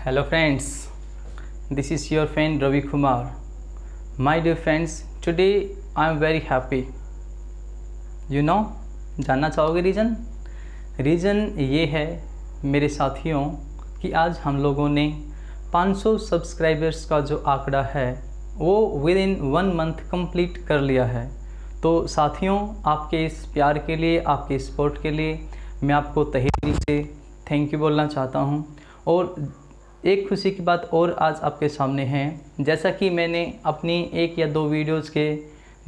Hello friends, this is your friend Ravi Kumar. My dear friends, today I am very happy. You know, जानना चाहोगे reason? Reason ये है मेरे साथियों कि आज हम लोगों ने 500 सब्सक्राइबर्स का जो आंकड़ा है वो विद इन 1 मंथ कंप्लीट कर लिया है। तो साथियों, आपके इस प्यार के लिए, आपके सपोर्ट के लिए मैं आपको तहे दिल से थैंक यू बोलना चाहता हूँ। और एक खुशी की बात और आज आपके सामने है, जैसा कि मैंने अपनी 1 या 2 वीडियोज़ के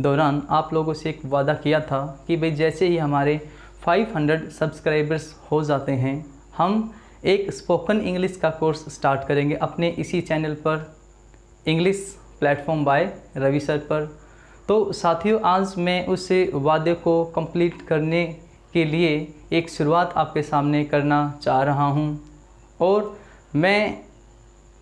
दौरान आप लोगों से एक वादा किया था कि भाई जैसे ही हमारे 500 सब्सक्राइबर्स हो जाते हैं हम एक स्पोकन इंग्लिश का कोर्स स्टार्ट करेंगे अपने इसी चैनल पर, English platform by Ravi sir पर। तो साथियों, आज मैं उस वादे को कंप्लीट करने के लिए एक शुरुआत आपके सामने करना चाह रहा हूं और मैं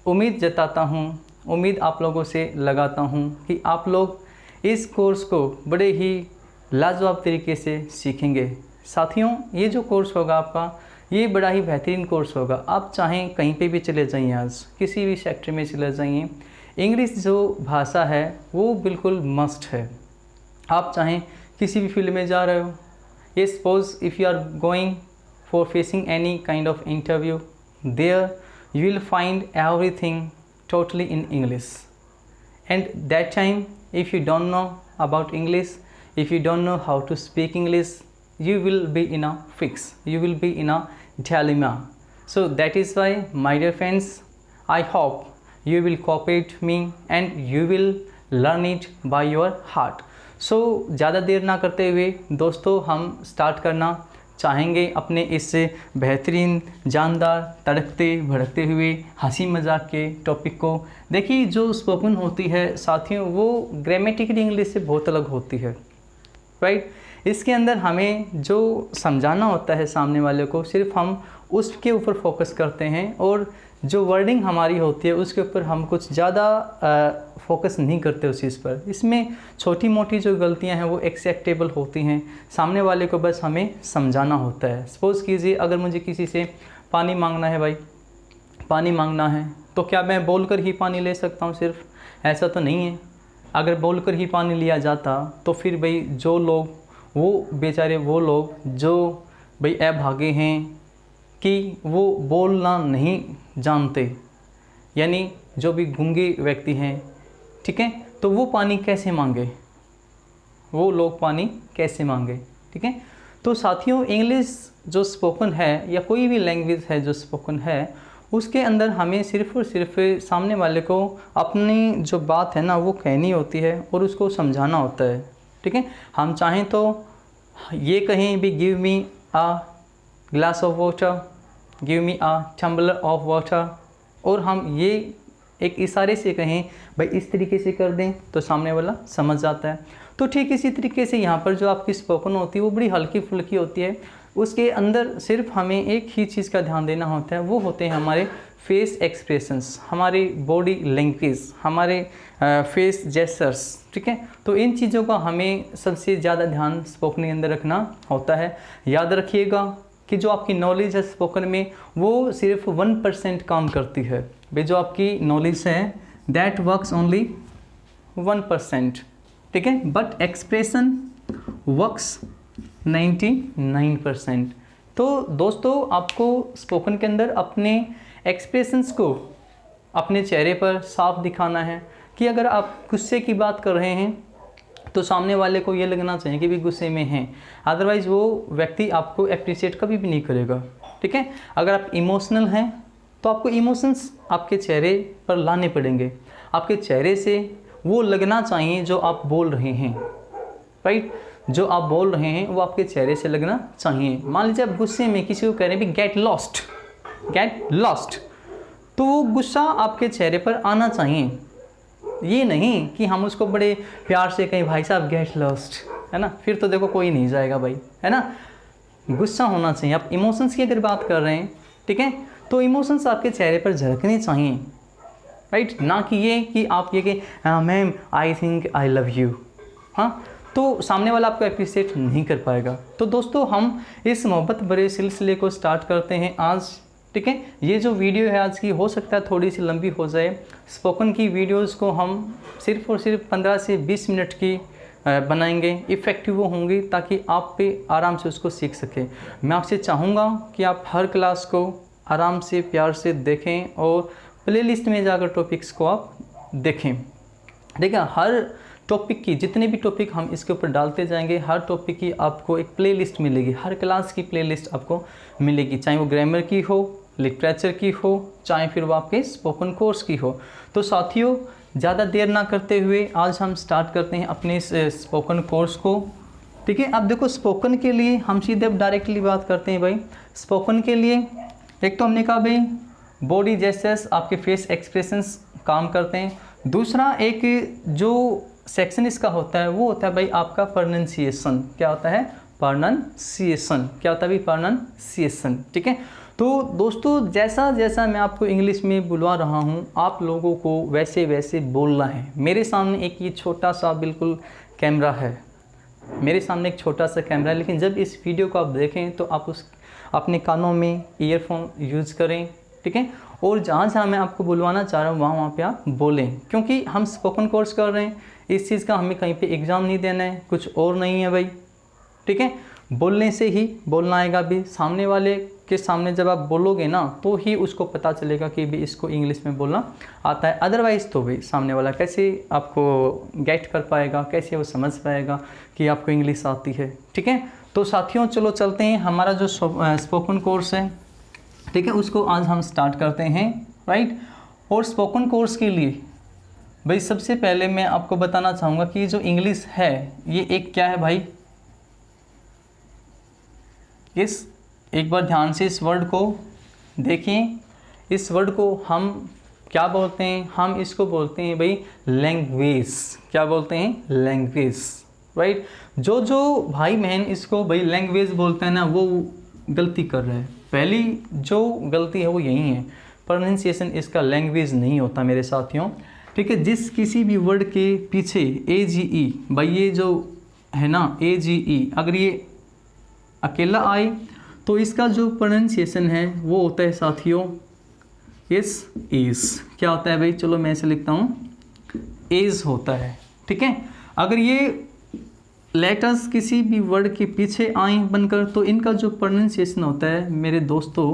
उम्मीद जताता हूं, उम्मीद आप लोगों से लगाता हूं कि आप लोग इस कोर्स को बड़े ही लाजवाब तरीके से सीखेंगे। साथियों, ये जो कोर्स होगा आपका, ये बड़ा ही बेहतरीन कोर्स होगा। आप चाहें कहीं पे भी चले जाइए, आज किसी भी सेक्टर में चले जाइए, इंग्लिश जो भाषा है वो बिल्कुल मस्ट है। आप चाहें किसी भी फील्ड में जा रहे हो, ये suppose if you are going for facing any kind of interview, there you will find everything totally in English. And that time, if you don't know about English, if you don't know how to speak English, you will be in a fix, you will be in a dilemma. So that is why, my dear friends, I hope you will cooperate me and you will learn it by your heart. So ज़्यादा देर ना करते हुए दोस्तों, हम start करना चाहेंगे अपने इस बेहतरीन, जानदार, तड़कते भड़कते हुए हंसी मजाक के टॉपिक को। देखिए, जो स्पोकन होती है साथियों, वो ग्रामेटिकली इंग्लिश से बहुत अलग होती है, राइट। इसके अंदर हमें जो समझाना होता है सामने वाले को, सिर्फ हम उसके ऊपर फोकस करते हैं और जो वर्डिंग हमारी होती है उसके ऊपर हम कुछ ज़्यादा फोकस नहीं करते उस चीज़ पर। इसमें छोटी मोटी जो गलतियां हैं वो एक्सेप्टेबल होती हैं, सामने वाले को बस हमें समझाना होता है। सपोज़ कीजिए, अगर मुझे किसी से पानी मांगना है, भाई पानी मांगना है, तो क्या मैं बोलकर ही पानी ले सकता हूँ? सिर्फ ऐसा तो नहीं है। अगर बोलकर ही पानी लिया जाता तो फिर भाई जो लोग, वो बेचारे वो लोग जो भाई अभागे हैं कि वो बोलना नहीं जानते, यानी जो भी गूंगे व्यक्ति हैं, ठीक है, तो वो पानी कैसे मांगे, वो लोग पानी कैसे मांगे, ठीक है। तो साथियों, इंग्लिश जो स्पोकन है या कोई भी लैंग्वेज है जो स्पोकन है, उसके अंदर हमें सिर्फ़ और सिर्फ सामने वाले को अपनी जो बात है ना वो कहनी होती है और उसको समझाना होता है, ठीक है। हम चाहें तो ये कहें भी give me a glass of water, give me a tumbler of water, और हम ये एक इशारे से कहें भाई इस तरीके से कर दें तो सामने वाला समझ जाता है। तो ठीक इसी तरीके से यहाँ पर जो आपकी स्पोकन होती है वो बड़ी हल्की फुल्की होती है। उसके अंदर सिर्फ हमें एक ही चीज़ का ध्यान देना होता है, वो होते हैं हमारे फेस एक्सप्रेशंस, हमारी बॉडी लैंग्वेज, हमारे फेस जेस्चर्स, ठीक है। तो इन चीज़ों का हमें सबसे ज़्यादा ध्यान स्पोकन के अंदर रखना होता है। याद रखिएगा कि जो आपकी नॉलेज है स्पोकन में वो सिर्फ 1% काम करती है। भाई जो आपकी नॉलेज है दैट वर्क्स ओनली 1%, ठीक है, बट एक्सप्रेशन वर्क्स 99%। तो दोस्तों, आपको स्पोकन के अंदर अपने एक्सप्रेशंस को अपने चेहरे पर साफ दिखाना है कि अगर आप गुस्से की बात कर रहे हैं तो सामने वाले को ये लगना चाहिए कि भी गुस्से में हैं, अदरवाइज़ वो व्यक्ति आपको अप्रिशिएट कभी भी नहीं करेगा, ठीक है। अगर आप इमोशनल हैं तो आपको इमोशंस आपके चेहरे पर लाने पड़ेंगे, आपके चेहरे से वो लगना चाहिए जो आप बोल रहे हैं, राइट। जो आप बोल रहे हैं वो आपके चेहरे से लगना चाहिए। मान लीजिए आप गुस्से में किसी को कह रहे हैं भी गेट लॉस्ट, गेट लॉस्ट, तो वो गुस्सा आपके चेहरे पर आना चाहिए। ये नहीं कि हम उसको बड़े प्यार से कहें भाई साहब गेट लॉस्ट, है ना, फिर तो देखो कोई नहीं जाएगा भाई, है ना। गुस्सा होना चाहिए। आप इमोशंस की अगर बात कर रहे हैं, ठीक है, तो इमोशंस आपके चेहरे पर झलकने चाहिए, राइट, ना कि ये कि आप ये कि ma'am I think I love you, हाँ, तो सामने वाला आपको अप्रिशिएट नहीं कर पाएगा। तो दोस्तों, हम इस मोहब्बत भरे सिलसिले को स्टार्ट करते हैं आज ठीक है। ये जो वीडियो है आज की, हो सकता है थोड़ी सी लंबी हो जाए। स्पोकन की वीडियोस को हम सिर्फ और सिर्फ 15 से 20 मिनट की बनाएंगे, इफ़ेक्टिव वो होंगी ताकि आप पे आराम से उसको सीख सकें। मैं आपसे चाहूँगा कि आप हर क्लास को आराम से प्यार से देखें और प्लेलिस्ट में जाकर टॉपिक्स को आप देखें, ठीक है। हर टॉपिक की, जितने भी टॉपिक हम इसके ऊपर डालते जाएंगे, हर टॉपिक की आपको एक प्लेलिस्ट मिलेगी, हर क्लास की प्लेलिस्ट आपको मिलेगी, चाहे वो ग्रामर की हो, लिटरेचर की हो, चाहे फिर वो आपके स्पोकन कोर्स की हो। तो साथियों, ज़्यादा देर ना करते हुए आज हम स्टार्ट करते हैं अपने इस स्पोकन कोर्स को, ठीक है। अब देखो, स्पोकन के लिए हम सीधे अब डायरेक्टली बात करते हैं भाई। स्पोकन के लिए एक तो हमने कहा भाई बॉडी जेस्चर्स, आपके फेस एक्सप्रेशंस काम करते हैं। दूसरा एक जो सेक्शन इसका होता है वो होता है भाई आपका प्रोनाउंसिएशन। क्या होता है? प्रोनाउंसिएशन। क्या होता है भाई? प्रोनाउंसिएशन, ठीक है। तो दोस्तों, जैसा जैसा मैं आपको इंग्लिश में बुलवा रहा हूँ, आप लोगों को वैसे वैसे बोलना है। मेरे सामने एक ये छोटा सा बिल्कुल कैमरा है, मेरे सामने एक छोटा सा कैमरा है, लेकिन जब इस वीडियो को आप देखें तो आप उस अपने कानों में ईयरफोन यूज़ करें, ठीक है। और जहाँ जहाँ मैं आपको बुलवाना चाह रहा हूँ वहाँ पे आप बोलें, क्योंकि हम स्पोकन कोर्स कर रहे हैं। इस चीज़ का हमें कहीं पे एग्ज़ाम नहीं देना है, कुछ और नहीं है भाई, ठीक है। बोलने से ही बोलना आएगा भी। सामने वाले के सामने जब आप बोलोगे ना तो ही उसको पता चलेगा कि भी इसको इंग्लिश में बोलना आता है। अदरवाइज़ तो भाई सामने वाला कैसे आपको गेट कर पाएगा, कैसे वो समझ पाएगा कि आपको इंग्लिश आती है, ठीक है। तो साथियों, चलो चलते हैं। हमारा जो स्पोकन कोर्स है, ठीक है, उसको आज हम स्टार्ट करते हैं, राइट। और स्पोकन कोर्स के लिए भाई सबसे पहले मैं आपको बताना चाहूँगा कि जो इंग्लिश है ये एक क्या है भाई। एक बार ध्यान से इस वर्ड को देखिए। इस वर्ड को हम क्या बोलते हैं? हम इसको बोलते हैं भाई लैंग्वेज। क्या बोलते हैं? Language, right. जो भाई बहन इसको भाई लैंग्वेज बोलते हैं ना, वो गलती कर रहे हैं। पहली जो गलती है वो यही है, प्रोनाउंसिएशन इसका लैंग्वेज नहीं होता मेरे साथियों, ठीक है। जिस किसी भी वर्ड के पीछे AGE, भाई ये जो है ना AGE, अगर ये अकेला आए तो इसका जो प्रोनाउंसिएशन है वो होता है साथियों इस। क्या होता है भाई? चलो मैं इसे लिखता हूँ, एज होता है, ठीक है। अगर ये लेटर्स किसी भी वर्ड के पीछे आए बनकर तो इनका जो प्रोनाउंसिएशन होता है मेरे दोस्तों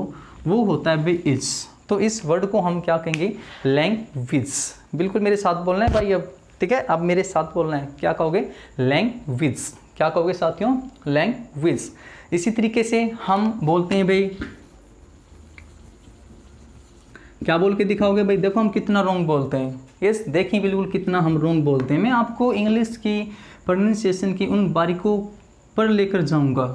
वो होता है भाई इज। तो इस वर्ड को हम क्या कहेंगे? लैंग्वेज। बिल्कुल मेरे साथ बोलना है भाई अब, ठीक है। अब मेरे साथ बोलना है, क्या कहोगे? लैंग्वेज। क्या कहोगे साथियों? लैंग्वेज। इसी तरीके से हम बोलते हैं भाई, क्या बोल के दिखाओगे भाई? देखो हम कितना रॉन्ग बोलते हैं। यस, देखिए बिल्कुल कितना हम रॉन्ग बोलते हैं। मैं आपको इंग्लिश की प्रोनाउंसिएशन की उन बारीकों पर लेकर जाऊंगा,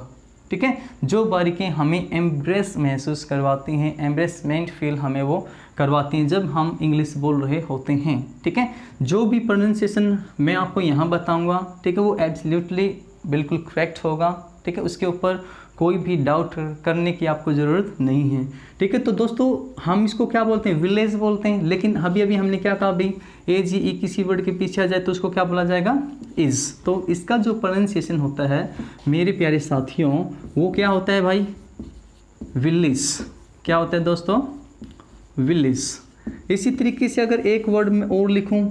ठीक है, जो बारीकियाँ हमें एम्ब्रेस महसूस करवाती हैं, एम्ब्रेसमेंट फील हमें वो करवाती हैं जब हम इंग्लिश बोल रहे होते हैं, ठीक है। जो भी प्रोनाउंसिएशन मैं आपको यहाँ बताऊँगा, ठीक है, वो एब्सोल्युटली बिल्कुल करेक्ट होगा, ठीक है। उसके ऊपर कोई भी डाउट करने की आपको ज़रूरत नहीं है, ठीक है। तो दोस्तों, हम इसको क्या बोलते हैं? विलेज बोलते हैं। लेकिन अभी हमने क्या कहा भाई? AGE किसी वर्ड के पीछे आ जाए तो उसको क्या बोला जाएगा? इज़। तो इसका जो प्रोनाउंसिएशन होता है मेरे प्यारे साथियों वो क्या होता है भाई? विलेज। क्या होता है दोस्तों? विलेज। इसी तरीके से अगर एक वर्ड में और लिखूँ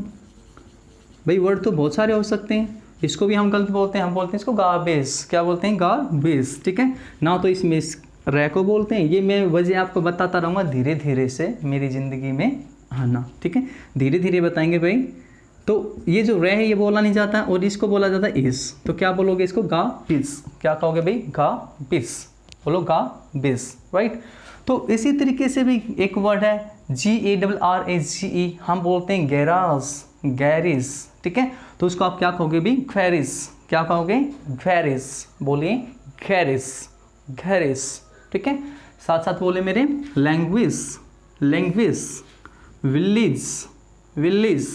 भाई, वर्ड तो बहुत सारे हो सकते हैं, इसको भी हम गलत बोलते हैं। हम बोलते हैं इसको गार्बेज। क्या बोलते हैं? गार्बेज, ठीक है ना। तो इसमें इस रे को बोलते हैं। ये मैं वजह आपको बताता रहूँगा धीरे धीरे से मेरी ज़िंदगी में आना, ठीक है, धीरे धीरे बताएंगे भाई। तो ये जो रे है ये बोला नहीं जाता और इसको बोला जाता है इस। तो क्या बोलोगे इसको? गार्बेज। क्या कहोगे भाई? गार्बेज। बोलो गार्बेज, राइट। तो इसी तरीके से भी एक वर्ड है GARRAGE, हम बोलते हैं गैराज, गैरेज, ठीक है। तो उसको आप क्या कहोगे भी? गैरेज। क्या कहोगे? गैरेज। बोलिए गैरेज, गैरेज, ठीक है। साथ साथ बोले मेरे language, language, village, village,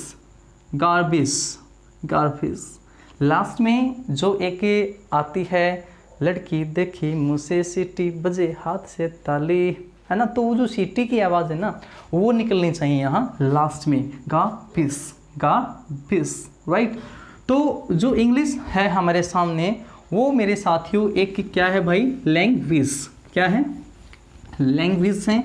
garbage, garbage. Last में जो एक आती है, लड़की देखी मुझसे सीटी बजे हाथ से ताली, है ना। तो वो जो सीटी की आवाज़ है ना वो निकलनी चाहिए यहाँ लास्ट में। Garbage, garbage, right. तो जो इंग्लिश है हमारे सामने वो मेरे साथियों एक क्या है भाई? लैंग्वेज। क्या है? लैंग्वेज हैं।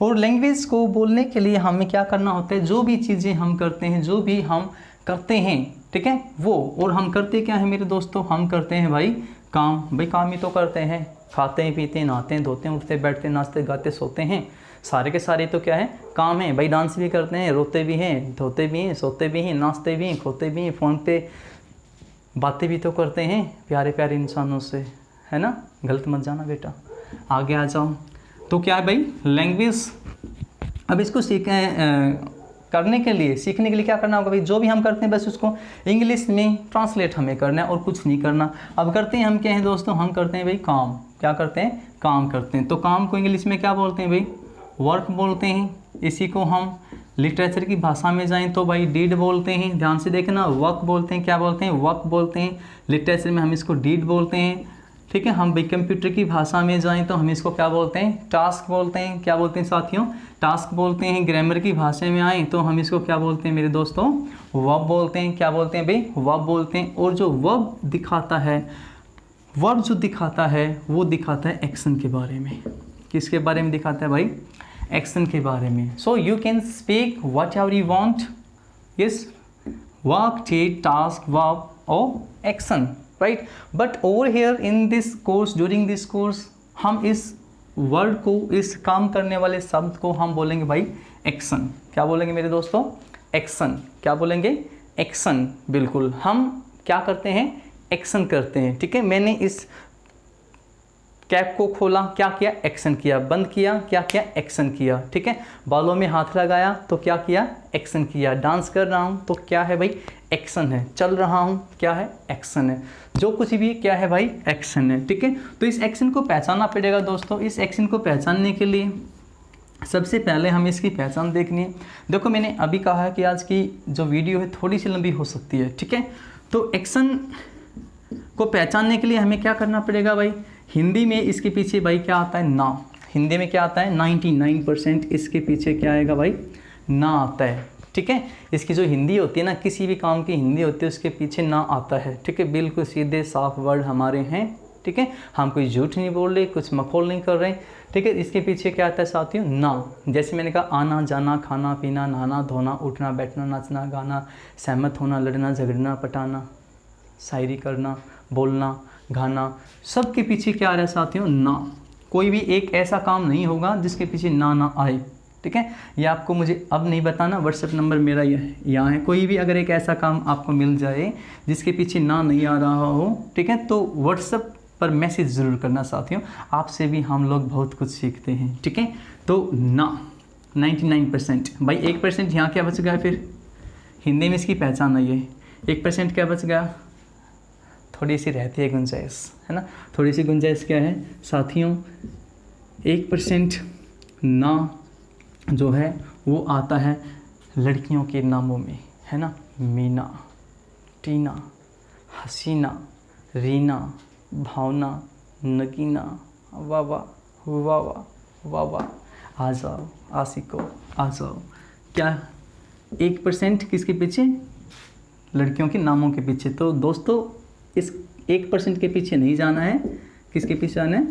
और लैंग्वेज को बोलने के लिए हमें क्या करना होता है, जो भी चीज़ें हम करते हैं, जो भी हम करते हैं, ठीक है, वो, और हम करते क्या है मेरे दोस्तों, हम करते हैं भाई काम। भाई काम ही तो करते हैं, खाते हैं, पीते हैं, नहाते हैं, धोते हैं, उठते बैठते, नाचते गाते सोते हैं, सारे के सारे तो क्या है, काम है भाई। डांस भी करते हैं, रोते भी हैं, धोते भी हैं, सोते भी हैं, नाचते भी हैं, खोते भी हैं, फ़ोन पे बातें भी तो करते हैं प्यारे प्यारे इंसानों से, है ना। गलत मत जाना बेटा, आगे आ जाओ। तो क्या है भाई लैंग्वेज। अब इसको करने के लिए, सीखने के लिए क्या करना होगा भाई, जो भी हम करते हैं बस उसको इंग्लिश में ट्रांसलेट हमें करना है और कुछ नहीं करना। अब करते हैं हम क्या है दोस्तों, हम करते हैं भाई काम। क्या करते हैं, काम करते हैं। तो काम को इंग्लिश में क्या बोलते हैं भाई, वर्क बोलते हैं। इसी को हम लिटरेचर की भाषा में जाएं तो भाई डीड बोलते हैं। ध्यान से देखना, वर्क बोलते हैं, क्या बोलते हैं, वर्क बोलते हैं। लिटरेचर में हम इसको डीड बोलते हैं, ठीक है। हम भाई कंप्यूटर की भाषा में जाएं तो हम इसको क्या बोलते हैं, टास्क बोलते हैं। क्या बोलते हैं साथियों, टास्क बोलते हैं। ग्रामर की भाषा में आए तो हम इसको क्या बोलते हैं मेरे दोस्तों, वर्ब बोलते हैं। क्या बोलते हैं भाई, वर्ब बोलते हैं। और जो वर्ब दिखाता है, वर्ब जो दिखाता है वो दिखाता है एक्शन के बारे में। किसके बारे में दिखाता है भाई, एक्शन के बारे में। So you can speak whatever you want, yes, work, deed, task, verb और action, right. But over here in this course, during this course, हम इस वर्ड को, इस काम करने वाले शब्द को हम बोलेंगे भाई एक्शन। क्या बोलेंगे मेरे दोस्तों, एक्शन। क्या बोलेंगे, एक्शन। बिल्कुल, हम क्या करते हैं, एक्शन करते हैं, ठीक है। मैंने इस कैप को खोला, क्या किया, एक्शन किया। बंद किया, क्या किया, एक्शन किया, ठीक है। बालों में हाथ लगाया तो क्या किया, एक्शन किया। डांस कर रहा हूँ तो क्या है भाई, एक्शन है। चल रहा हूँ, क्या है, एक्शन है। जो कुछ भी क्या है भाई, एक्शन है, ठीक है। तो इस एक्शन को पहचानना पड़ेगा दोस्तों। इस एक्शन को पहचानने के लिए सबसे पहले हमें इसकी पहचान देखनी है। देखो मैंने अभी कहा है कि आज की जो वीडियो है थोड़ी सी लंबी हो सकती है, ठीक है। तो एक्शन को पहचानने के लिए हमें क्या करना पड़ेगा भाई, हिंदी में इसके पीछे भाई क्या आता है, ना। हिंदी में क्या आता है, 99% इसके पीछे क्या आएगा भाई, ना आता है, ठीक है। इसकी जो हिंदी होती है ना, किसी भी काम की हिंदी होती है उसके पीछे ना आता है, ठीक है। बिल्कुल सीधे साफ वर्ड हमारे हैं, ठीक है। हम कोई झूठ नहीं बोल रहे, कुछ मखौल नहीं कर रहे, ठीक है। इसके पीछे क्या आता है साथियों, ना। जैसे मैंने कहा, आना जाना, खाना पीना, नहाना धोना, उठना बैठना, नाचना गाना, सहमत होना, लड़ना झगड़ना, पटाना, शायरी करना, बोलना, गाना, सब के पीछे क्या आ रहा है साथियों, ना। कोई भी एक ऐसा काम नहीं होगा जिसके पीछे ना ना आए, ठीक है। ये आपको मुझे अब नहीं बताना, व्हाट्सएप नंबर मेरा यहाँ है। कोई भी अगर एक ऐसा काम आपको मिल जाए जिसके पीछे ना नहीं आ रहा हो, ठीक है, तो व्हाट्सएप पर मैसेज ज़रूर करना साथियों। आपसे भी हम लोग बहुत कुछ सीखते हैं, ठीक है। तो ना 99%, भाई 1% यहाँ क्या बच गया, फिर हिंदी में इसकी पहचान आई है। 1% क्या बच गया, थोड़ी सी रहती है गुंजाइश, है ना। थोड़ी सी गुंजाइश क्या है साथियों, 1% ना जो है वो आता है लड़कियों के नामों में, है ना। मीना, टीना, हसीना, रीना, भावना, नगीना, वावा, वावा, वावा, आ जाओ आशिको, आ जाओ। क्या 1% किसके पीछे, लड़कियों के नामों के पीछे। तो दोस्तों इस 1% के पीछे नहीं जाना है, किसके पीछे जाना है,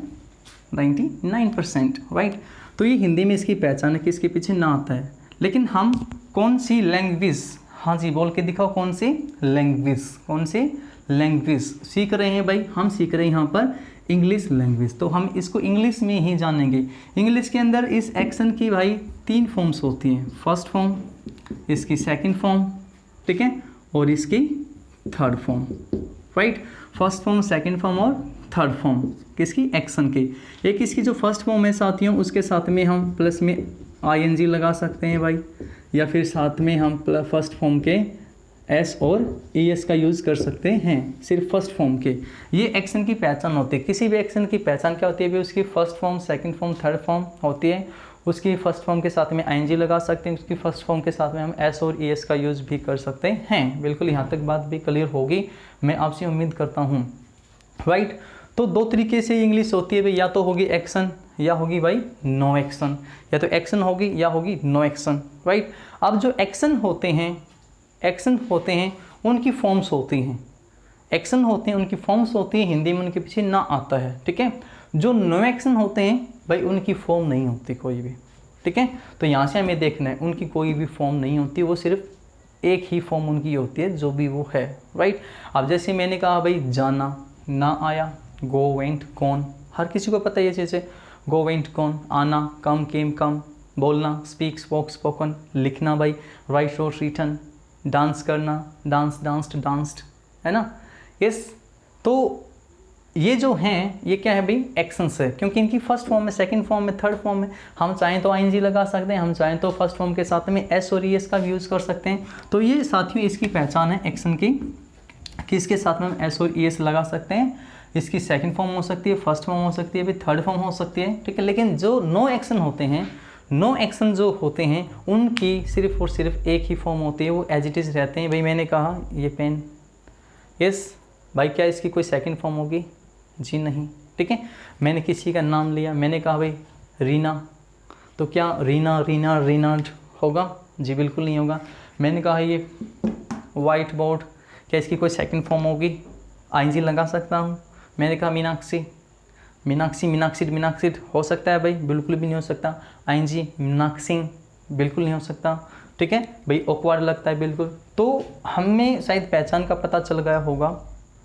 99%, राइट। तो ये हिंदी में इसकी पहचान है कि इसके पीछे ना आता है। लेकिन हम कौन सी लैंग्वेज, हाँ जी बोल के दिखाओ, कौन सी लैंग्वेज, कौन सी लैंग्वेज सीख रहे हैं भाई, हम सीख रहे हैं यहाँ पर इंग्लिश लैंग्वेज। तो हम इसको इंग्लिश में ही जानेंगे। इंग्लिश के अंदर इस एक्शन की भाई 3 फॉर्म्स होती हैं, फर्स्ट फॉर्म, इसकी सेकंड फॉर्म, ठीक है, और इसकी third form, right. First form, second form और थर्ड फॉर्म किसकी, एक्शन की। एक इसकी जो फर्स्ट फॉर्म है साथियों, उसके साथ में हम प्लस में ING लगा सकते हैं भाई, या फिर साथ में हम फर्स्ट फॉर्म के S और ES का यूज़ कर सकते हैं, सिर्फ फर्स्ट फॉर्म के। ये एक्शन की पहचान होती है। किसी भी एक्शन की पहचान क्या होती है भाई, उसकी first form, second form, third form होती है। उसकी फर्स्ट फॉर्म के साथ में ING लगा सकते हैं, उसकी फर्स्ट फॉर्म के साथ में हम S और ES का यूज़ भी कर सकते हैं। बिल्कुल, यहाँ तक बात भी क्लियर होगी, मैं आपसे उम्मीद करता हूँ, राइट। तो 2 तरीके से इंग्लिश होती है भाई, या तो होगी एक्शन या होगी भाई नो एक्शन, या तो एक्शन होगी या होगी नो एक्शन, राइट। अब जो एक्शन होते हैं उनकी फॉर्म्स होती हैं, एक्शन होते हैं उनकी फॉर्म्स होती है, हिंदी में उनके पीछे ना आता है, ठीक है। जो नो एक्शन होते हैं भाई उनकी फॉर्म नहीं होती कोई भी, ठीक है। तो यहाँ से हमें देखना है उनकी कोई भी फॉर्म नहीं होती, वो सिर्फ एक ही फॉर्म उनकी होती है जो भी वो है, राइट। अब जैसे मैंने कहा भाई जाना, ना आया, गो वेंट कौन, हर किसी को पता है ये चीज़ें। गो वेंट कौन, आना, कम केम कम, बोलना स्पीक स्पोक स्पोकन, लिखना भाई राइट रोट रिटन, डांस करना डांस डांस्ड डांस्ड, है ना। यस, तो ये जो हैं ये क्या है भाई, एक्शंस है, क्योंकि इनकी फर्स्ट फॉर्म में, सेकंड फॉर्म में, थर्ड फॉर्म में। हम चाहें तो आईएनजी लगा सकते हैं, हम चाहें तो फर्स्ट फॉर्म के साथ में एस और ईएस का भी यूज़ कर सकते हैं। तो ये साथियों इसकी पहचान है एक्शन की, कि इसके साथ में हम एस और ईएस लगा सकते हैं। इसकी सेकंड फॉर्म हो सकती है, फर्स्ट फॉर्म हो सकती है, फिर थर्ड फॉर्म हो सकती है, ठीक है। लेकिन जो नो एक्शन होते हैं, नो एक्शन जो होते हैं उनकी सिर्फ और सिर्फ एक ही फॉर्म होती है, वो एज इट इज़ रहते हैं। भाई मैंने कहा ये पेन, यस भाई, क्या इसकी कोई सेकंड फॉर्म होगी? जी नहीं, ठीक है। मैंने किसी का नाम लिया, मैंने कहा भाई रीना, तो क्या रीना रीना रीनाड होगा? जी बिल्कुल नहीं होगा। मैंने कहा ये वाइट बोर्ड, क्या इसकी कोई सेकंड फॉर्म होगी? आईएनजी लगा सकता हूँ। मैंने कहा मीनाक्षी, मीनाक्षी मीनाक्षी मीनाक्षी हो सकता है भाई? बिल्कुल भी नहीं हो सकता। आईएनजी मीनाक्षी बिल्कुल नहीं हो सकता, ठीक है भाई। ऑकवर्ड लगता है बिल्कुल। तो हमें शायद पहचान का पता चल गया होगा,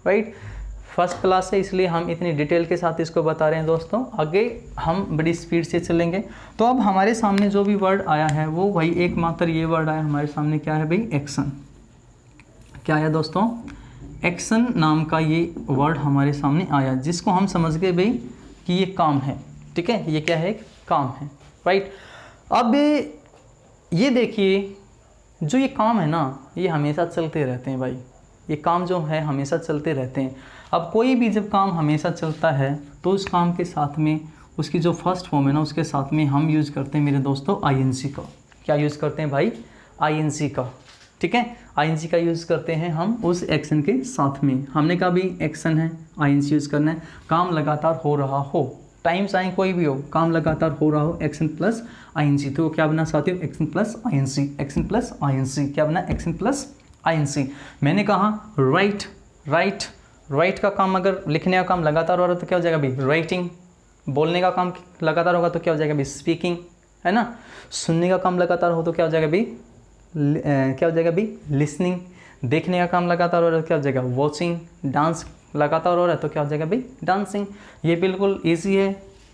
राइट। फर्स्ट क्लास है इसलिए हम इतनी डिटेल के साथ इसको बता रहे हैं दोस्तों, आगे हम बड़ी स्पीड से चलेंगे। तो अब हमारे सामने जो भी वर्ड आया है वो भाई एकमात्र ये वर्ड आया हमारे सामने, क्या है भाई? एक्शन। क्या आया दोस्तों? एक्शन नाम का ये वर्ड हमारे सामने आया, जिसको हम समझ गए भाई कि ये काम है, ठीक है। ये क्या है? एक काम है, राइट। अब ये देखिए, जो ये काम है ना, ये हमेशा चलते रहते हैं भाई। ये काम जो है हमेशा चलते रहते हैं। अब कोई भी जब काम हमेशा चलता है तो उस काम के साथ में उसकी जो फर्स्ट फॉर्म है ना, उसके साथ में हम यूज़ करते हैं मेरे दोस्तों आईएनजी का। क्या यूज़ करते हैं भाई? आईएनजी का, ठीक है। आईएनजी का यूज़ करते हैं हम उस एक्शन के साथ में। हमने कहा भी एक्शन है, आईएनजी यूज़ करना है। काम लगातार हो रहा हो, टाइम चाहे कोई भी हो, काम लगातार हो रहा हो, एक्शन प्लस आईएनजी। तो क्या बना साथियों? Action plus I N G, action plus I N G. क्या बना? Action plus I N G. मैंने कहा राइट, राइट, राइट का काम अगर लिखने का काम लगातार हो रहा है तो क्या हो जाएगा भाई? राइटिंग। बोलने का काम लगातार होगा तो क्या हो जाएगा भाई? स्पीकिंग, है ना। सुनने का काम लगातार हो तो क्या हो जाएगा भाई? क्या हो जाएगा भाई? लिसनिंग। देखने का काम लगातार हो रहा है तो क्या हो जाएगा? वॉचिंग। डांस लगातार हो रहा है तो क्या हो जाएगा भाई? डांसिंग। ये बिल्कुल ईजी है,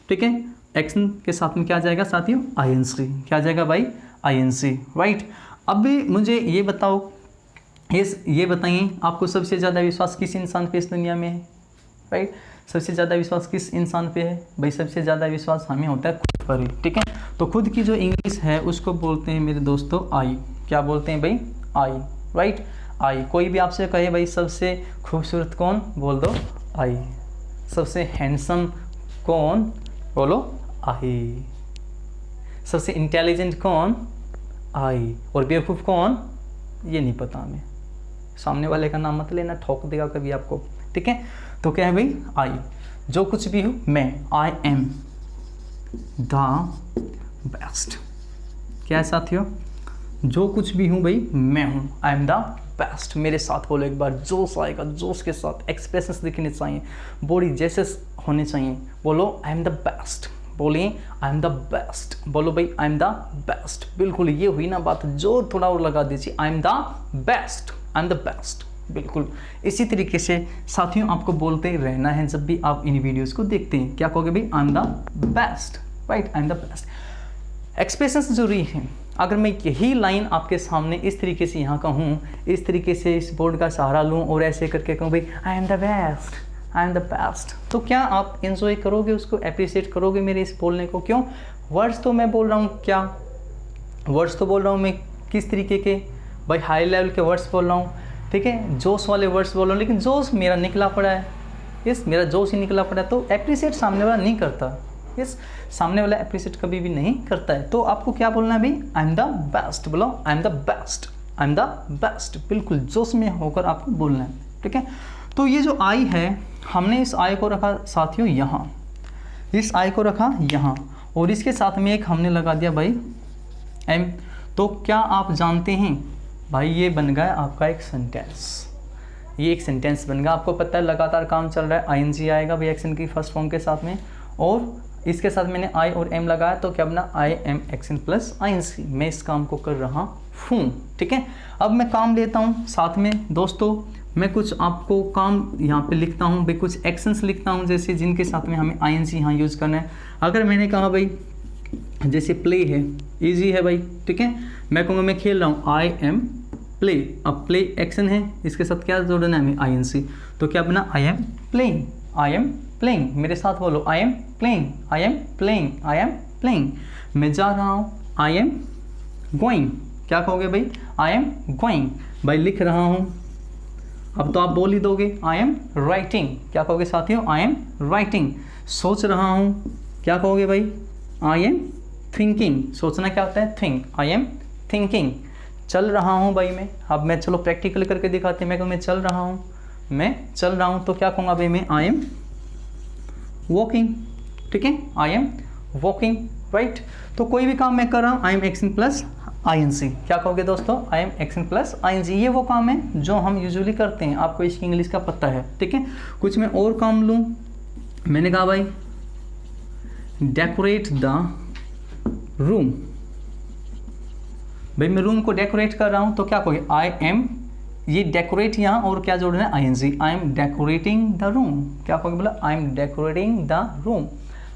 ठीक है। एक्शन के साथ में क्या आ जाएगा साथियों? आईएनजी। क्या आ जाएगा भाई? I N G, right. अब मुझे ये बताओ, ये बताइए आपको सबसे ज़्यादा विश्वास किस इंसान पे इस दुनिया में है, राइट। सबसे ज़्यादा विश्वास किस इंसान पे है भाई? सबसे ज़्यादा विश्वास हमें होता है खुद पर ही, ठीक है। तो खुद की जो इंग्लिश है उसको बोलते हैं मेरे दोस्तों आई। क्या बोलते हैं भाई? आई, राइट। आई। कोई भी आपसे कहे भाई सबसे खूबसूरत कौन, बोल दो आई। सबसे हैंडसम कौन, बोलो आई। सबसे इंटेलिजेंट कौन, आई। और बेवकूफ़ कौन, ये नहीं पता हमें। सामने वाले का नाम मत लेना, ठोक देगा कभी आपको, ठीक है। तो क्या है भाई? आई। जो कुछ भी हूँ मैं, आई एम द बेस्ट। क्या है साथियों? जो कुछ भी हूँ भाई मैं हूँ, आई एम द बेस्ट। मेरे साथ बोलो एक बार, जोश आएगा, जोश के साथ एक्सप्रेशंस दिखने चाहिए, बॉडी जैसे होने चाहिए। बोलो आई एम द बेस्ट, बोलिए आई एम द बेस्ट, बोलो भाई आई एम द बेस्ट। बिल्कुल ये हुई ना बात, जो थोड़ा और लगा दीजिए, I am the best, I am the best. बिल्कुल इसी तरीके से साथियों आपको बोलते रहना है जब भी आप इन वीडियोस को देखते हैं। क्या कहोगे भाई? I am the best, right, I am the best. Expressions जरूरी हैं। अगर मैं यही लाइन आपके सामने इस तरीके से यहाँ कहूँ, इस तरीके से इस बोर्ड का सहारा लूँ और ऐसे करके कहूँ भाई I am the best, I am the best, तो क्या आप एंजॉय करोगे, उसको अप्रिशिएट करोगे मेरे इस बोलने को? क्यों? वर्ड्स तो मैं बोल रहा हूँ, क्या वर्ड्स तो बोल रहा हूँ मैं, किस तरीके के भाई? हाई लेवल के वर्ड्स बोल रहा हूँ, ठीक है, जोश वाले वर्ड्स बोल रहा हूँ, लेकिन जोश मेरा निकला पड़ा है, यस, मेरा जोश ही निकला पड़ा है। तो अप्रिशिएट सामने वाला नहीं करता, यस, सामने वाला अप्रिशिएट कभी भी नहीं करता है। तो आपको क्या बोलना है भाई? आई एम द बेस्ट, बोलो I am the best, I am the best. बिल्कुल जोश में होकर आपको बोलना है, ठीक है। तो ये जो आई है, हमने इस आई को रखा साथियों यहाँ, इस आई को रखा यहाँ, और इसके साथ में एक हमने लगा दिया भाई एम। तो क्या आप जानते हैं भाई, ये बन गया आपका एक सेंटेंस, ये एक सेंटेंस बन गया। आपको पता है लगातार काम चल रहा है, आईएनजी आएगा भाई एक्शन की फर्स्ट फॉर्म के साथ में, और इसके साथ मैंने आई और एम लगाया तो क्या बना I am action plus I N C. मैं इस काम को कर रहा हूँ, ठीक है। अब मैं काम लेता हूँ साथ में दोस्तों, मैं कुछ आपको काम यहाँ पे लिखता हूँ भाई, कुछ एक्शंस लिखता हूँ जैसे जिनके साथ में हमें आई एन सी यहाँ यूज़ करना है। अगर मैंने कहा भाई जैसे प्ले है, इजी है भाई, ठीक है। मैं कहूँगा मैं खेल रहा हूँ, आई एम प्ले। अब प्ले एक्शन है, इसके साथ क्या जोड़ना है हमें आई एन सी। तो क्या बना I am playing, I am playing. मेरे साथ बोलो I am playing, I am playing, I am playing. मैं जा रहा हूँ, आई एम गोइंग। क्या कहोगे भाई, आई एम गोइंग। भाई लिख रहा हूँ, अब तो आप बोल ही दोगे, आई एम राइटिंग। क्या कहोगे साथियों, आई एम राइटिंग। सोच रहा हूँ, क्या कहोगे भाई, आई एम थिंकिंग। सोचना क्या होता है, थिंक, आई एम थिंकिंग। चल रहा हूँ भाई मैं, अब मैं चलो प्रैक्टिकल करके दिखाते हैं। मैं कहूँ मैं चल रहा हूँ, मैं चल रहा हूँ, तो क्या कहूँगा भाई मैं, आई एम वॉकिंग, ठीक है, आई एम वॉकिंग, राइट। तो कोई भी काम मैं कर रहा हूँ, I am action plus I N C. क्या कहोगे दोस्तों, I am action plus I N C. ये वो काम है जो हम यूजुअली करते हैं, आपको इसकी इंग्लिश का पता है, ठीक है। कुछ मैं और काम लूँ, मैंने कहा भाई डेकोरेट द रूम। भाई मैं रूम को डेकोरेट कर रहा हूँ, तो क्या कहोगे, आई एम, ये डेकोरेट यहाँ और क्या जोड़ना है, I N C. I am decorating the room. क्या कहोगे, बोला I am decorating the room,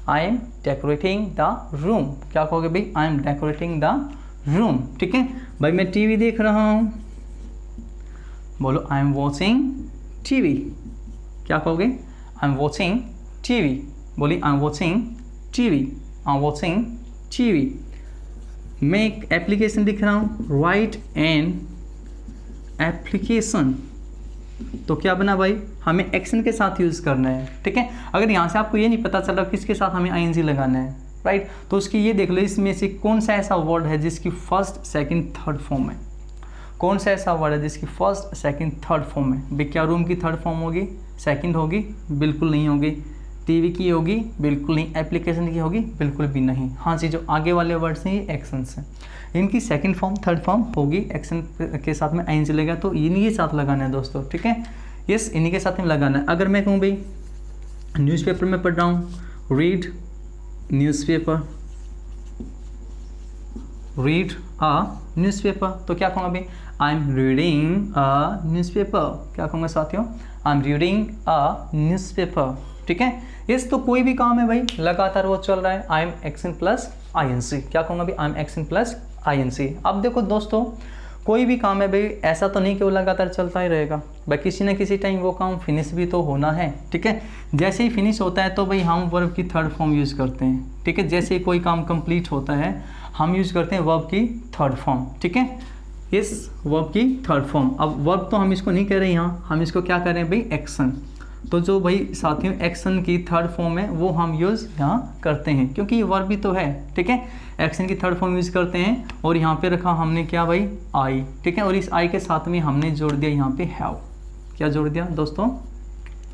I am decorating the room. क्या कहोगे भाई, I am decorating the room, ठीक है। भाई मैं टीवी देख रहा हूँ, बोलो आई एम वॉचिंग टीवी। क्या कहोगे, आई एम वॉचिंग टीवी। बोली I am watching TV, I am watching TV. मैं एक एप्लीकेशन लिख रहा हूँ, राइट एन एप्लीकेशन। तो क्या बना भाई, हमें एक्शन के साथ यूज़ करना है, ठीक है। अगर यहाँ से आपको ये नहीं पता चला किसके साथ हमें आई एन जी लगाना है, राइट, तो उसकी ये देख लो, इसमें से कौन सा ऐसा वर्ड है जिसकी फर्स्ट सेकंड थर्ड फॉर्म है। कौन सा ऐसा वर्ड है जिसकी फर्स्ट सेकंड थर्ड फॉर्म है। भाई क्या रूम की थर्ड फॉर्म होगी, सेकंड होगी, बिल्कुल नहीं होगी। टीवी की होगी, बिल्कुल नहीं। एप्लीकेशन की होगी, बिल्कुल भी नहीं। हाँ जी, जो आगे वाले वर्ड्स हैं ये एक्शंस हैं, इनकी सेकंड फॉर्म थर्ड फॉर्म होगी। एक्शन के साथ में आई एन जी लगेगा, तो इन्हीं के साथ लगाना है दोस्तों, ठीक है। यस, इन्हीं के साथ में लगाना है। अगर मैं कहूँ भाई न्यूज़पेपर में पढ़ रहा हूँ, read newspaper, read a newspaper, तो क्या कहूँगा भाई, I am reading a newspaper. क्या कहूँगा साथियों, I am reading a newspaper, ठीक है। यस, तो कोई भी काम है भाई लगातार वो चल रहा है, I am action plus I N C. क्या कहूँगा भाई, I am action plus I N C. अब देखो दोस्तों, कोई भी काम है भाई, ऐसा तो नहीं कि वो लगातार चलता ही रहेगा भाई, किसी न किसी टाइम वो काम फिनिश भी तो होना है, ठीक है। जैसे ही फिनिश होता है तो भाई हम वर्ब की थर्ड फॉर्म यूज़ करते हैं, ठीक है। जैसे ही कोई काम कंप्लीट होता है हम यूज़ करते हैं वर्ब की थर्ड फॉर्म, ठीक है। इस वर्ब की थर्ड फॉर्म, अब वर्ब तो हम इसको नहीं कह रहे यहाँ, हम इसको क्या कर रहे हैं भाई, एक्शन। तो जो भाई साथियों एक्शन की थर्ड फॉर्म है वो हम यूज़ यहाँ करते हैं, क्योंकि ये वर्ब भी तो है, ठीक है। एक्शन की थर्ड फॉर्म यूज़ करते हैं, और यहाँ पे रखा हमने क्या भाई, आई, ठीक है। और इस आई के साथ में हमने जोड़ दिया यहाँ पे हैव। क्या जोड़ दिया दोस्तों,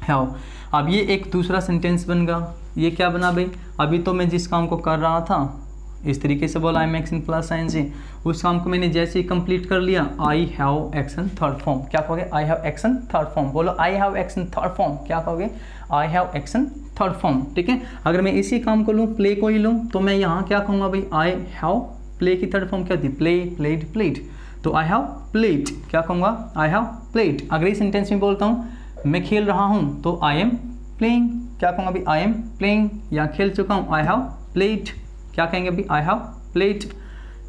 हैव। अब ये एक दूसरा सेंटेंस बन गया। ये क्या बना भाई, अभी तो मैं जिस काम को कर रहा था इस तरीके से बोला, I am action plus I N G, उस काम को मैंने जैसे ही कंप्लीट कर लिया, I have action third form. क्या कहोगे, I have action third form. बोलो I have action third form. क्या कहोगे, I have action third form, ठीक है। अगर मैं इसी काम को लूँ, प्ले को ही लूँ, तो मैं यहाँ क्या कहूँगा भाई, आई हैव, प्ले की थर्ड फॉर्म क्या थी, प्ले, प्लेड, प्लेड, तो आई हैव प्लेड। क्या कहूँगा, आई हैव प्लेड। अगर इस सेंटेंस में बोलता हूँ मैं खेल रहा हूँ, तो आई एम प्लेइंग। क्या कहूँगा भाई, आई एम प्लेइंग, या खेल चुका हूँ, आई हैव प्लेड। क्या कहेंगे भाई, आई हैव प्लेड।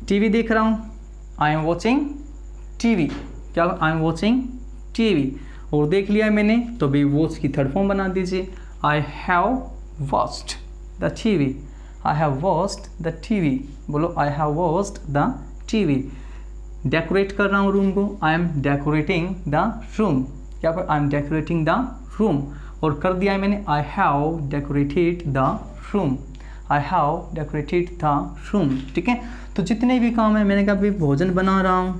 टीवी देख रहा हूँ, आई एम वॉचिंग टीवी। क्या, आई एम वॉचिंग टीवी, और देख लिया मैंने, तो भाई वॉच की थर्ड फॉर्म बना दीजिए, I have watched the TV, I have watched the TV. बोलो I have watched the TV. Decorate कर रहा हूँ रूम को, I am decorating the room. क्या, I am decorating the room, और कर दिया है मैंने, I have decorated the room, I have decorated the room, ठीक है। तो जितने भी काम है, मैंने कहा भाई भोजन बना रहा हूँ,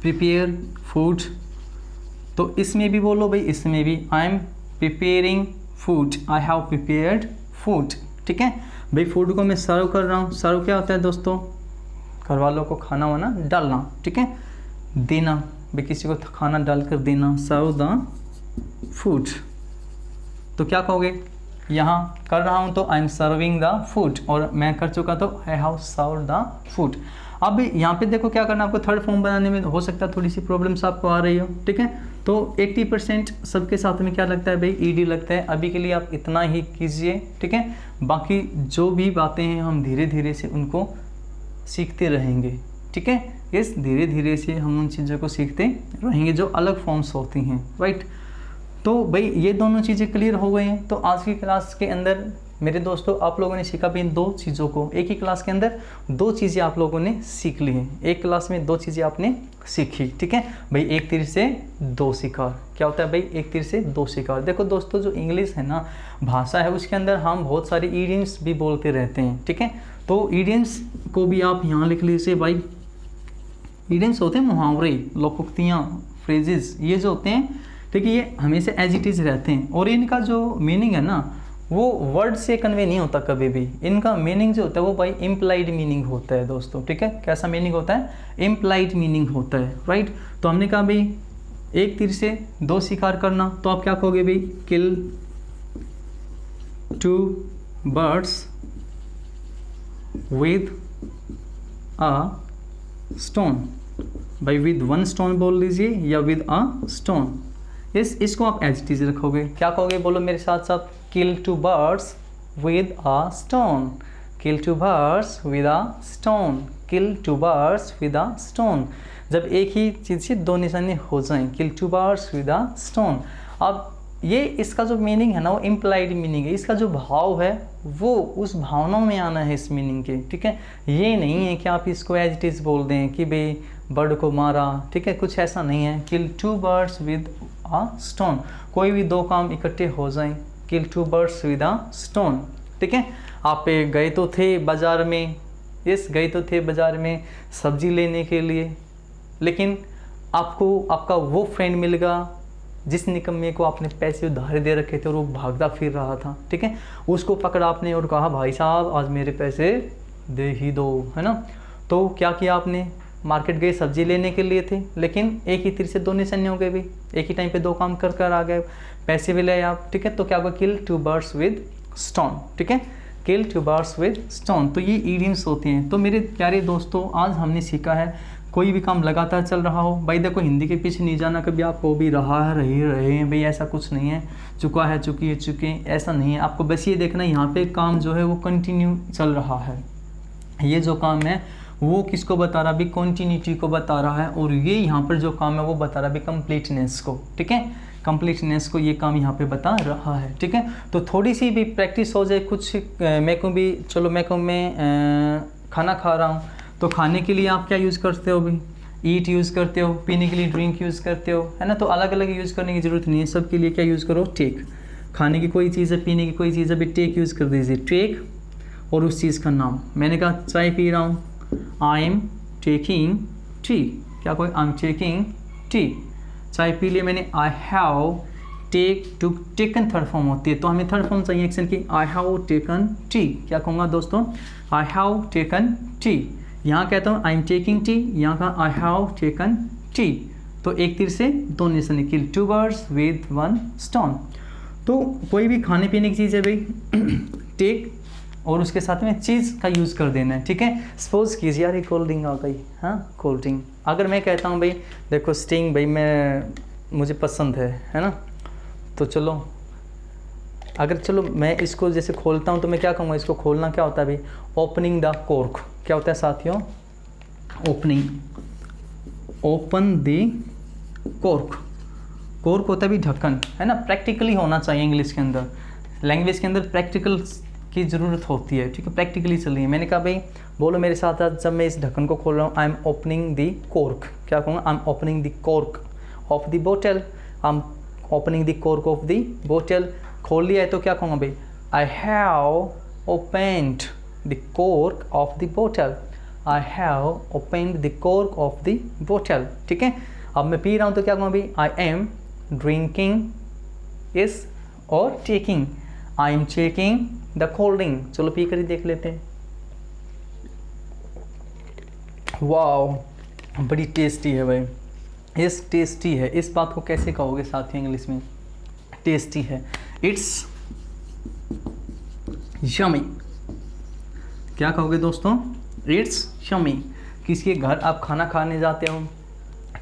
प्रिपेयर फूड, तो इसमें भी बोलो भाई, इसमें भी I am preparing food, I have prepared food, ठीक है। भाई फूड को मैं सर्व कर रहा हूँ, सर्व क्या होता है दोस्तों, घर वालों को खाना वाना डालना, ठीक है, देना, भाई किसी को खाना डाल कर देना, सर्व द फूड। तो क्या कहोगे, यहाँ कर रहा हूँ तो I am serving the food, और मैं कर चुका तो I have serve the food. अब यहाँ पे देखो क्या करना, आपको थर्ड फॉर्म बनाने में हो सकता है थोड़ी सी प्रॉब्लम्स आपको आ रही हो, ठीक है। तो 80% सबके साथ में क्या लगता है भाई, ईडी लगता है। अभी के लिए आप इतना ही कीजिए, ठीक है। बाकी जो भी बातें हैं हम धीरे धीरे से उनको सीखते रहेंगे, ठीक है। इस धीरे धीरे से हम उन चीज़ों को सीखते रहेंगे जो अलग फॉर्म्स होती हैं, राइट। तो भाई ये दोनों चीज़ें क्लियर हो गई हैं। तो आज की क्लास के अंदर मेरे दोस्तों आप लोगों ने सीखा भी इन दो चीज़ों को। एक ही क्लास के अंदर दो चीज़ें आप लोगों ने सीख ली हैं, एक क्लास में दो चीज़ें आपने सीखी, ठीक है भाई। एक तीर से दो शिकार, क्या होता है भाई, एक तीर से दो शिकार। देखो दोस्तों, जो इंग्लिश है ना भाषा है, उसके अंदर हम बहुत सारे ईडियम्स भी बोलते रहते हैं, ठीक है। तो ईडियम्स को भी आप यहाँ लिख लीजिए भाई। ईडियम्स होते हैं मुहावरे, लोकोक्तियाँ, फ्रेजेस, ये जो होते हैं, ठीक है, ये हमेशा एज इट इज़ रहते हैं। और इनका जो मीनिंग है ना वो वर्ड से कन्वे नहीं होता कभी भी। इनका मीनिंग जो होता है वो भाई इम्प्लाइड मीनिंग होता है दोस्तों, ठीक है। कैसा मीनिंग होता है, इम्प्लाइड मीनिंग होता है, राइट। तो हमने कहा भाई एक तीर से दो शिकार करना, तो आप क्या कहोगे भाई, किल 2 birds with a stone। भाई विद वन स्टोन बोल लीजिए या विद अ स्टोन, इसको आप एज इट इज रखोगे। क्या कहोगे, बोलो मेरे साथ साथ, किल 2 birds with a stone, kill 2 birds with a stone, kill 2 birds with a stone। जब एक ही चीज़ से दो निशाने हो जाएं, kill 2 birds with a stone। अब ये इसका जो मीनिंग है ना वो इम्प्लाइड मीनिंग है, इसका जो भाव है वो उस भावनाओं में आना है इस मीनिंग के, ठीक है। ये नहीं है कि आप इसको एज इट इज़ बोल दें कि भाई बर्ड को मारा, ठीक है, कुछ ऐसा नहीं है। किल 2 birds with a stone, कोई भी दो काम इकट्ठे हो जाएं, किल 2 birds with a stone, ठीक है। आप गए तो थे बाज़ार में, गए तो थे बाज़ार में सब्जी लेने के लिए, लेकिन आपको आपका वो फ्रेंड मिल गया जिस निकम्मे को आपने पैसे उधार दे रखे थे और वो भागता फिर रहा था, ठीक है। उसको पकड़ा आपने और कहा भाई साहब आज मेरे पैसे दे ही दो, है ना। तो क्या किया आपने, मार्केट गए सब्जी लेने के लिए थे, लेकिन एक ही तीर से दो निशाने हो गए भी, एक ही टाइम पे दो काम कर कर आ गए, पैसे भी ले आप, ठीक है। तो क्या होगा, किल 2 birds with stone, ठीक है, किल 2 birds with stone। तो ये ईडियम्स होती हैं। तो मेरे प्यारे दोस्तों आज हमने सीखा है कोई भी काम लगातार चल रहा हो, भाई देखो हिंदी के पीछे नहीं जाना, कभी आपको भी रहा है रहे हैं भाई, ऐसा कुछ नहीं है, चुका है चुकी है चुके, ऐसा नहीं है। आपको बस ये देखना यहाँ पे काम जो है वो कंटिन्यू चल रहा है, ये जो काम है वो किसको बता रहा, भी कॉन्टीन्यूटी को बता रहा है, और ये यहाँ पर जो काम है वो बता रहा है भी कंप्लीटनेस को, ठीक है, कंप्लीटनेस को ये काम यहाँ पे बता रहा है, ठीक है। तो थोड़ी सी भी प्रैक्टिस हो जाए, कुछ मैं को भी, चलो मैं खाना खा रहा हूँ, तो खाने के लिए आप क्या यूज़ करते हो भी, ईट यूज़ करते हो, पीने के लिए ड्रिंक यूज़ करते हो, है ना। तो अलग अलग यूज़ करने की ज़रूरत नहीं है, सब के लिए क्या यूज़ करो, टेक। खाने की कोई चीज़ है, पीने की कोई चीज़ है भी, टेक यूज़ कर दीजिए, टेक और उस चीज़ का नाम। मैंने कहा चाय पी रहा हूँ, आई एम टेकिंग टी, क्या कोई, आई एम टेकिंग टी, चाय पी लिए मैंने, I have taken third form होती है, तो हमें थर्ड फॉर्म चाहिए एक्शन की, आई हैव टेकन टी। क्या कहूँगा दोस्तों, आई हैव टेकन टी। यहाँ कहता हूँ आई एम टेकिंग टी, यहाँ का आई हैव टेकन टी। तो एक तीर से दो निशाने, किल 2 birds with 1 stone। तो कोई भी खाने पीने की चीज़ है भाई, टेक और उसके साथ में चीज़ का यूज़ कर देना है, ठीक है। सपोज कीजिए यार ये कोल्ड ड्रिंक आ गई, हाँ कोल्ड ड्रिंक, अगर मैं कहता हूँ भाई देखो स्टिंग भाई मुझे पसंद है ना, तो चलो अगर चलो मैं इसको जैसे खोलता हूँ तो मैं क्या कहूँगा, इसको खोलना क्या होता है भाई, ओपनिंग द कॉर्क। क्या होता है साथियों, opening, open the cork. Cork होता है भी ढक्कन, है ना। प्रैक्टिकली होना चाहिए इंग्लिश के अंदर, लैंग्वेज के अंदर प्रैक्टिकल की ज़रूरत होती है, ठीक है, प्रैक्टिकली चलिए। मैंने कहा भाई बोलो मेरे साथ साथ, जब मैं इस ढक्कन को खोल रहा हूँ, I am opening the cork. क्या कहूँगा, I am opening the cork of the बोतल, I am opening the cork of the बोतल। खोल लिया है तो क्या कहूँगा भाई, I have opened the cork of the बोतल, I have opened the cork of the बोतल, ठीक है। अब मैं पी रहा हूँ तो क्या कहूँगा भाई, आई एम ड्रिंकिंग इस और taking, I am taking the cold drink. चलो पी कर ही देख लेते हैं। वाह बड़ी टेस्टी है भाई, इस टेस्टी है, इस बात को कैसे कहोगे साथियों इंग्लिश में, टेस्टी है, इट्स यमी। क्या कहोगे दोस्तों? It's yummy. किसी के घर आप खाना खाने जाते हो,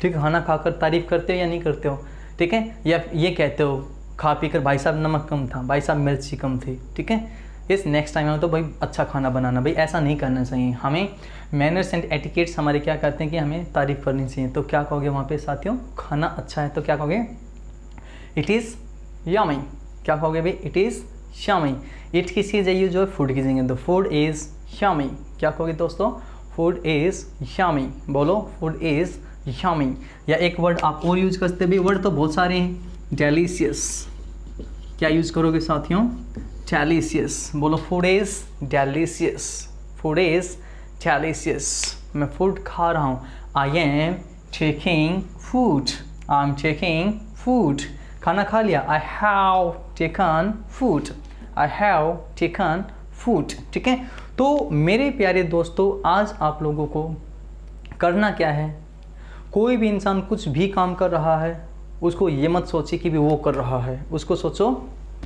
ठीक है, खाना खाकर तारीफ़ करते हो या नहीं करते हो, ठीक है, या ये कहते हो खा पी कर भाई साहब नमक कम था, भाई साहब मिर्ची कम थी, ठीक है, इस नेक्स्ट टाइम हो तो भाई अच्छा खाना बनाना, भाई ऐसा नहीं करना चाहिए। हमें मैनर्स एंड एटिकेट्स हमारे क्या कहते हैं कि हमें तारीफ़ करनी चाहिए। तो क्या कहोगे वहाँ पे साथियों? खाना अच्छा है तो क्या कहोगे? It is yummy. क्या कहोगे भाई? It is yummy. इट किसकी चाहिए? जो है फूड की चाहिए, तो फूड इज़ यमी। क्या कहोगे दोस्तों? Food is yummy. बोलो, फूड इज़ यमी। या एक वर्ड आप और यूज करते भी, वर्ड तो बहुत सारे हैं। डेलीशियस। क्या यूज करोगे साथियों? डेलीशियस। बोलो, food is delicious. Food is delicious. मैं फूड खा रहा हूँ। I am taking food. I am taking food. खाना खा लिया। I have taken food. I have taken food. ठीक है, तो मेरे प्यारे दोस्तों, आज आप लोगों को करना क्या है, कोई भी इंसान कुछ भी काम कर रहा है, उसको ये मत सोचिए कि भी वो कर रहा है, उसको सोचो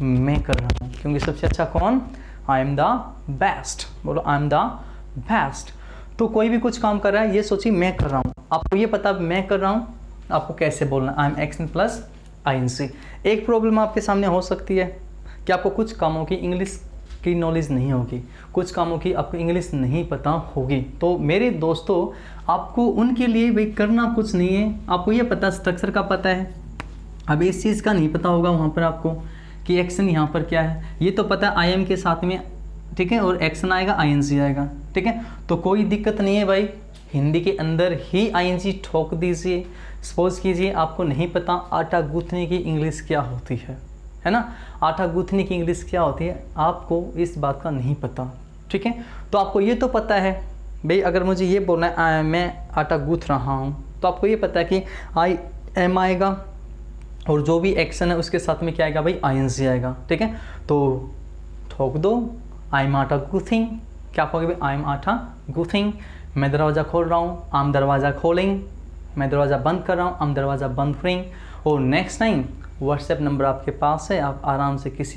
मैं कर रहा हूँ, क्योंकि सबसे अच्छा कौन? I am the best. बोलो, आई एम द बेस्ट। तो कोई भी कुछ काम कर रहा है, ये सोचिए मैं कर रहा हूँ। आपको ये पता मैं कर रहा हूँ, आपको कैसे बोलना? आई एम एक्शन प्लस INC। एक प्रॉब्लम आपके सामने हो सकती है कि आपको कुछ कामों की इंग्लिश की नॉलेज नहीं होगी, कुछ कामों की आपको इंग्लिश नहीं पता होगी। तो मेरे दोस्तों, आपको उनके लिए भाई करना कुछ नहीं है। आपको ये पता, स्ट्रक्चर का पता है, अब इस चीज़ का नहीं पता होगा वहाँ पर आपको कि एक्शन यहाँ पर क्या है। ये तो पता है IM के साथ में, ठीक है, और एक्शन आएगा INC आएगा, ठीक है, तो कोई दिक्कत नहीं है भाई, हिंदी के अंदर ही INC ठोक दीजिए। सपोज कीजिए आपको नहीं पता आटा गूंथने की इंग्लिश क्या होती है ना, आटा गूंथने की इंग्लिश क्या होती है, आपको इस बात का नहीं पता, ठीक है, तो आपको ये तो पता है भाई, अगर मुझे ये बोलना है मैं आटा गूंथ रहा हूँ, तो आपको ये पता है कि IM आएगा और जो भी एक्शन है उसके साथ में क्या आएगा भाई? INC आएगा, ठीक है, तो ठोक दो, आई एम आटा गूथिंग। क्या कहोगे भाई? आई एम आटा गूथिंग। मैं दरवाज़ा खोल रहा हूँ, आम दरवाज़ा खोलिंग। मैं दरवाज़ा बंद कर रहा हूँ, आम दरवाज़ा बंद करेंगे। और नेक्स्ट टाइम व्हाट्सएप नंबर आपके पास है, आप आराम से किसी